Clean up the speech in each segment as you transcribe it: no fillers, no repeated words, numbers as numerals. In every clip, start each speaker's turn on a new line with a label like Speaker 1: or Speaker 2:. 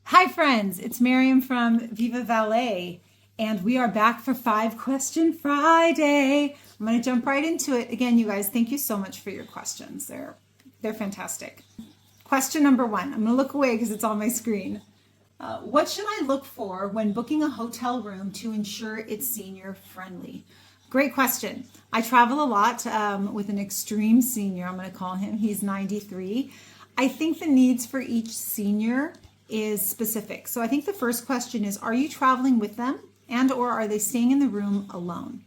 Speaker 1: Hi, friends. It's Mariam from Viva Valet, and we are back for 5 Question Friday. I'm going to jump right into it. Again, you guys, thank you so much for your questions. They're fantastic. Question number 1. I'm going to look away because it's on my screen. What should I look for when booking a hotel room to ensure it's senior friendly? Great question. I travel a lot with an extreme senior. I'm going to call him. He's 93. I think the needs for each senior is specific. So I think the first question is, are you traveling with them and or are they staying in the room alone?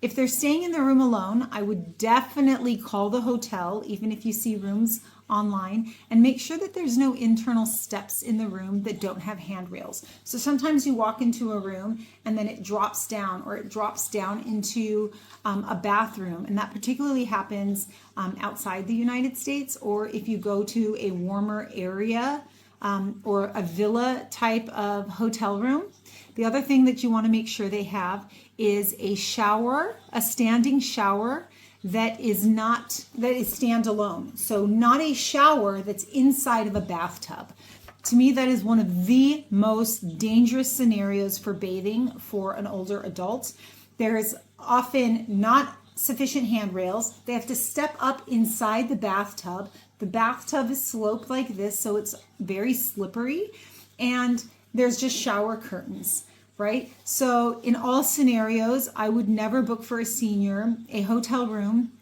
Speaker 1: If they're staying in the room alone, I would definitely call the hotel, even if you see rooms online, and make sure that there's no internal steps in the room that don't have handrails. So sometimes you walk into a room and then it drops down, or it drops down into a bathroom, and that particularly happens outside the United States, or if you go to a warmer area or a villa type of hotel room. The other thing that you want to make sure they have is a shower, a standing shower that is standalone. So not a shower that's inside of a bathtub. To me, that is one of the most dangerous scenarios for bathing for an older adult. There is often not sufficient handrails. They have to step up inside the bathtub. The bathtub is sloped like this, so it's very slippery, and there's just shower curtains, right? So in all scenarios, I would never book for a senior a hotel room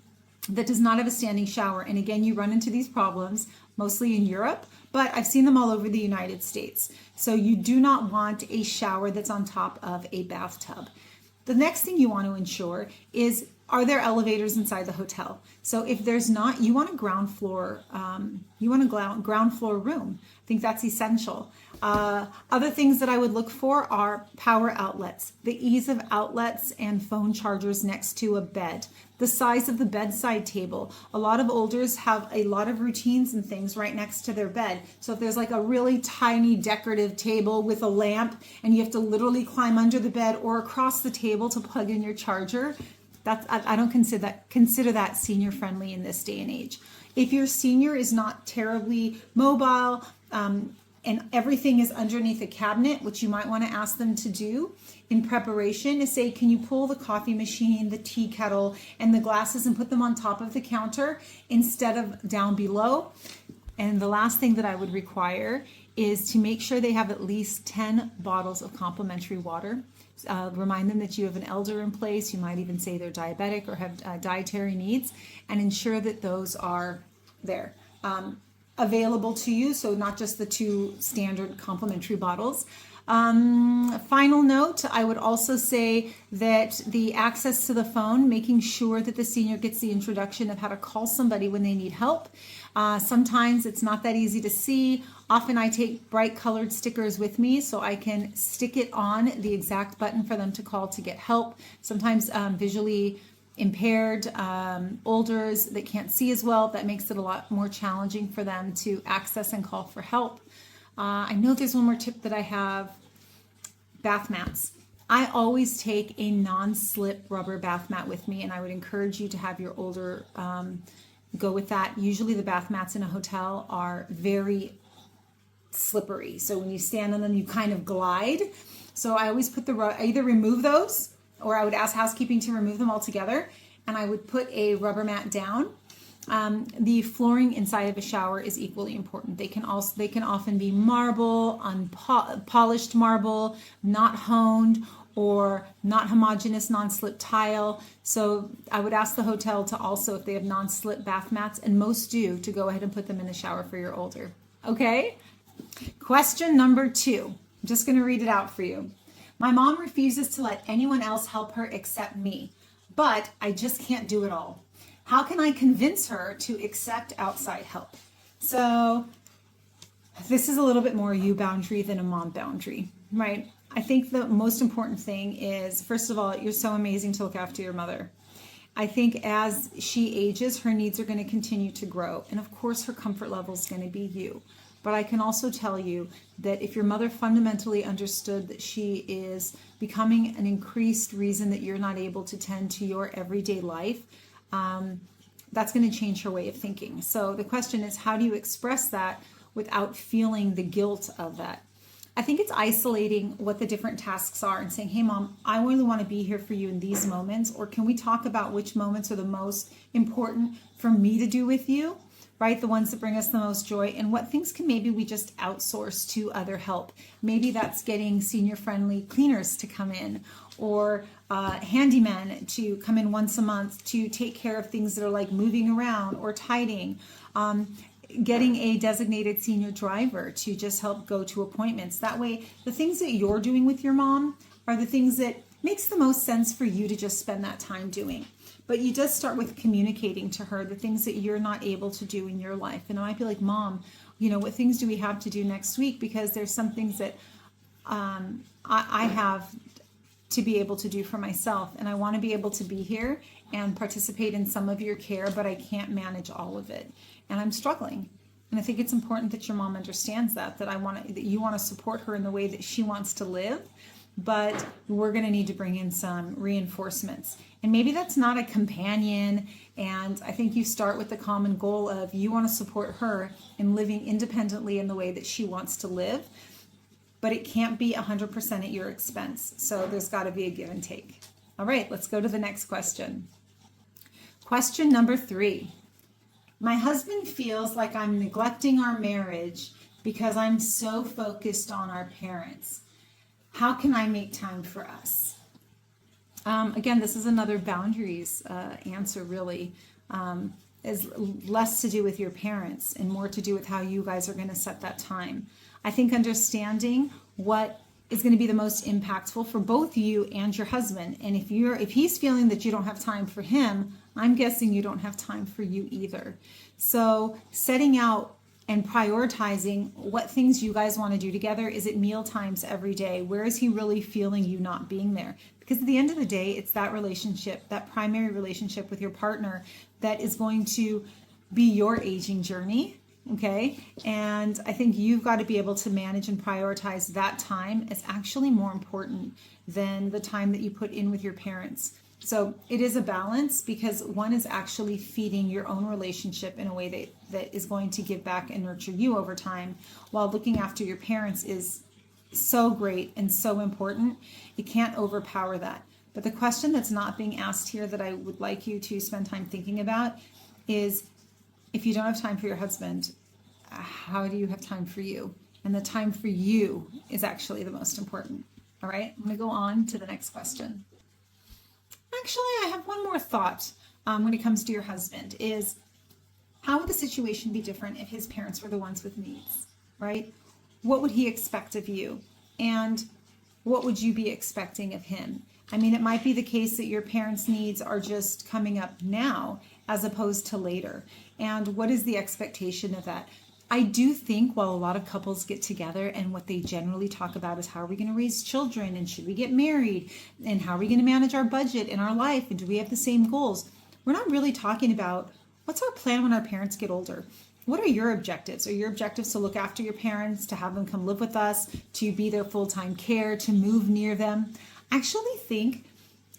Speaker 1: that does not have a standing shower. And again, you run into these problems mostly in Europe, but I've seen them all over the United States. So you do not want a shower that's on top of a bathtub. The next thing you want to ensure is, are there elevators inside the hotel? So if there's not, you want a ground floor. Ground floor room. I think that's essential. Other things that I would look for are power outlets, the ease of outlets and phone chargers next to a bed, the size of the bedside table. A lot of olders have a lot of routines and things right next to their bed. So if there's like a really tiny decorative table with a lamp and you have to literally climb under the bed or across the table to plug in your charger, I don't consider that senior friendly in this day and age. If your senior is not terribly mobile, and everything is underneath a cabinet, which you might want to ask them to do in preparation, is say, can you pull the coffee machine, the tea kettle, and the glasses and put them on top of the counter instead of down below? And the last thing that I would require is to make sure they have at least 10 bottles of complimentary water. Remind them that you have an elder in place. You might even say they're diabetic or have dietary needs, and ensure that those are there. Available to you, so not just the 2 standard complimentary bottles. Final note, I would also say that the access to the phone, making sure that the senior gets the introduction of how to call somebody when they need help. Sometimes it's not that easy to see. Often I take bright colored stickers with me so I can stick it on the exact button for them to call to get help. Sometimes visually impaired olders that can't see as well, that makes it a lot more challenging for them to access and call for help. I know there's one more tip that I have. Bath mats. I always take a non-slip rubber bath mat with me, and I would encourage you to have your older go with that. Usually the bath mats in a hotel are very slippery, so when you stand on them you kind of glide. So I always put I either remove those, or I would ask housekeeping to remove them altogether, and I would put a rubber mat down. The flooring inside of a shower is equally important. They can often be marble, polished marble, not honed, or not homogeneous non-slip tile. So I would ask the hotel to also, if they have non-slip bath mats, and most do, to go ahead and put them in the shower for your older. Okay? Question number 2. I'm just going to read it out for you. My mom refuses to let anyone else help her except me, but I just can't do it all. How can I convince her to accept outside help? So this is a little bit more you boundary than a mom boundary, right? I think the most important thing is, first of all, you're so amazing to look after your mother. I think as she ages, her needs are going to continue to grow. And of course, her comfort level is going to be you. But I can also tell you that if your mother fundamentally understood that she is becoming an increased reason that you're not able to tend to your everyday life, that's going to change her way of thinking. So the question is, how do you express that without feeling the guilt of that? I think it's isolating what the different tasks are and saying, hey, mom, I really want to be here for you in these moments. Or can we talk about which moments are the most important for me to do with you, right? The ones that bring us the most joy, and what things can maybe we just outsource to other help. Maybe that's getting senior-friendly cleaners to come in, or handymen to come in once a month to take care of things that are like moving around or tidying. Getting a designated senior driver to just help go to appointments. That way, the things that you're doing with your mom are the things that makes the most sense for you to just spend that time doing. But you just start with communicating to her the things that you're not able to do in your life. And I might be like, Mom, what things do we have to do next week? Because there's some things that I have to be able to do for myself. And I want to be able to be here and participate in some of your care, but I can't manage all of it. And I'm struggling. And I think it's important that your mom understands that you want to support her in the way that she wants to live, but we're going to need to bring in some reinforcements. And maybe that's not a companion. And I think you start with the common goal of you want to support her in living independently in the way that she wants to live, but it can't be 100% at your expense. So there's got to be a give and take. All right, let's go to the next question. Question number 3. My husband feels like I'm neglecting our marriage because I'm so focused on our parents. How can I make time for us? Again, this is another boundaries answer, really. Is less to do with your parents and more to do with how you guys are going to set that time. I think understanding what is going to be the most impactful for both you and your husband. And if he's feeling that you don't have time for him, I'm guessing you don't have time for you either. So setting out and prioritizing what things you guys want to do together. Is it meal times every day? Where is he really feeling you not being there? Because at the end of the day, it's that relationship, that primary relationship with your partner, that is going to be your aging journey. Okay. And I think you've got to be able to manage and prioritize that time as actually more important than the time that you put in with your parents. So it is a balance, because one is actually feeding your own relationship in a way that is going to give back and nurture you over time, while looking after your parents is so great and so important. You can't overpower that. But the question that's not being asked here that I would like you to spend time thinking about is, if you don't have time for your husband, how do you have time for you? And the time for you is actually the most important. All right, I'm going to go on to the next question. Actually, I have one more thought when it comes to your husband is, how would the situation be different if his parents were the ones with needs, right? What would he expect of you? And what would you be expecting of him? I mean, it might be the case that your parents' needs are just coming up now as opposed to later. And what is the expectation of that? I do think while a lot of couples get together and what they generally talk about is, how are we going to raise children, and should we get married, and how are we going to manage our budget in our life, and do we have the same goals? We're not really talking about what's our plan when our parents get older. What are your objectives? Are your objectives to look after your parents, to have them come live with us, to be their full-time care, to move near them? I actually think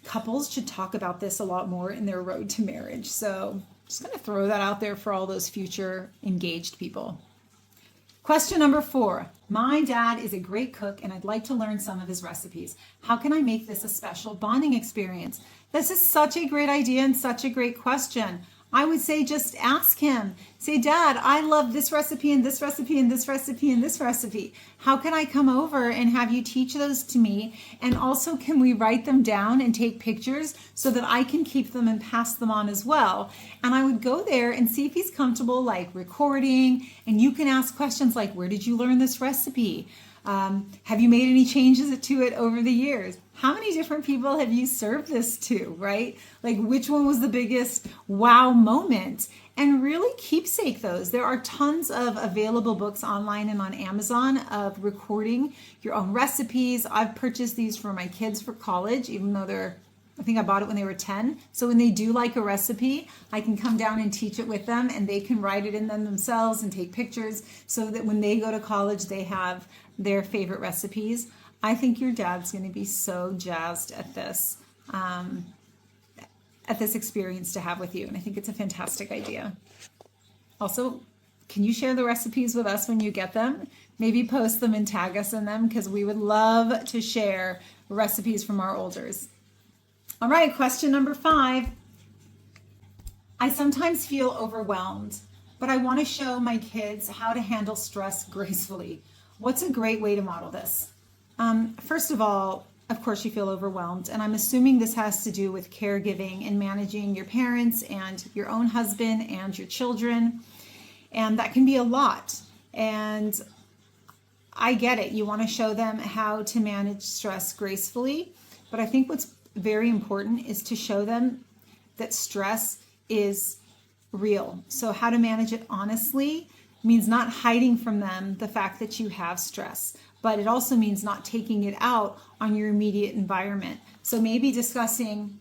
Speaker 1: couples should talk about this a lot more in their road to marriage. So just going to throw that out there for all those future engaged people. Question number 4. My dad is a great cook and I'd like to learn some of his recipes. How can I make this a special bonding experience? This is such a great idea and such a great question. I would say just ask him. Say, Dad, I love this recipe and this recipe and this recipe and this recipe. How can I come over and have you teach those to me? And also, can we write them down and take pictures so that I can keep them and pass them on as well? And I would go there and see if he's comfortable like recording, and you can ask questions like, where did you learn this recipe? Have you made any changes to it over the years? How many different people have you served this to, right? Like, which one was the biggest wow moment? And really keepsake those. There are tons of available books online and on Amazon of recording your own recipes. I've purchased these for my kids for college, even though I think I bought it when they were 10. So when they do like a recipe, I can come down and teach it with them, and they can write it in them themselves and take pictures so that when they go to college, they have their favorite recipes. I think your dad's going to be so jazzed at this experience to have with you. And I think it's a fantastic idea. Also, can you share the recipes with us when you get them? Maybe post them and tag us in them, because we would love to share recipes from our olders. All right, question number 5. I sometimes feel overwhelmed, but I want to show my kids how to handle stress gracefully. What's a great way to model this? First of all, of course you feel overwhelmed, and I'm assuming this has to do with caregiving and managing your parents and your own husband and your children, and that can be a lot. And I get it. You want to show them how to manage stress gracefully, but I think what's very important is to show them that stress is real. So how to manage it honestly means not hiding from them the fact that you have stress, but it also means not taking it out on your immediate environment. So maybe discussing,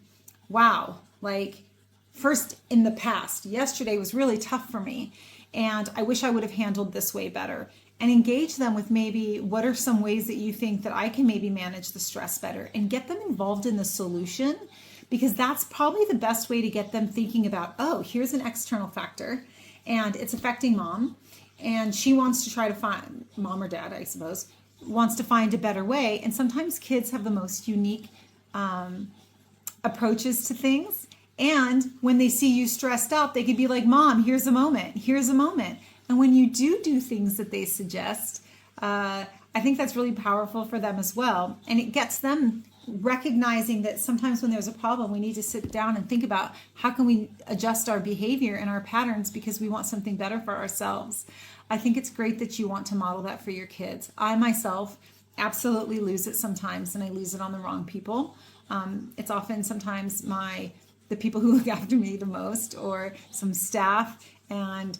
Speaker 1: wow, like first in the past, yesterday was really tough for me, and I wish I would have handled this way better. And engage them with maybe what are some ways that you think that I can maybe manage the stress better, and get them involved in the solution, because that's probably the best way to get them thinking about, oh, here's an external factor and it's affecting mom, and she wants to try to find, mom or dad, I suppose, wants to find a better way. And sometimes kids have the most unique approaches to things. And when they see you stressed out, they could be like, Mom, here's a moment, here's a moment. And when you do things that they suggest, I think that's really powerful for them as well. And it gets them recognizing that sometimes when there's a problem, we need to sit down and think about how can we adjust our behavior and our patterns because we want something better for ourselves. I think it's great that you want to model that for your kids. I myself absolutely lose it sometimes, and I lose it on the wrong people. It's often sometimes the people who look after me the most, or some staff, and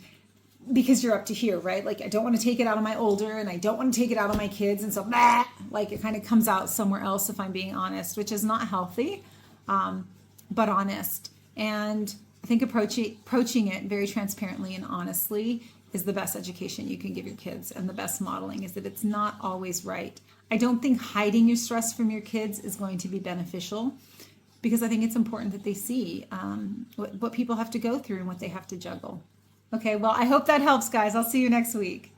Speaker 1: because you're up to here, right? Like I don't want to take it out on my older, and I don't want to take it out on my kids, and so like it kind of comes out somewhere else, if I'm being honest, which is not healthy, but honest. And I think approaching it very transparently and honestly is the best education you can give your kids, and the best modeling is that it's not always right. I don't think hiding your stress from your kids is going to be beneficial, because I think it's important that they see what people have to go through and what they have to juggle. Okay, well, I hope that helps, guys. I'll see you next week.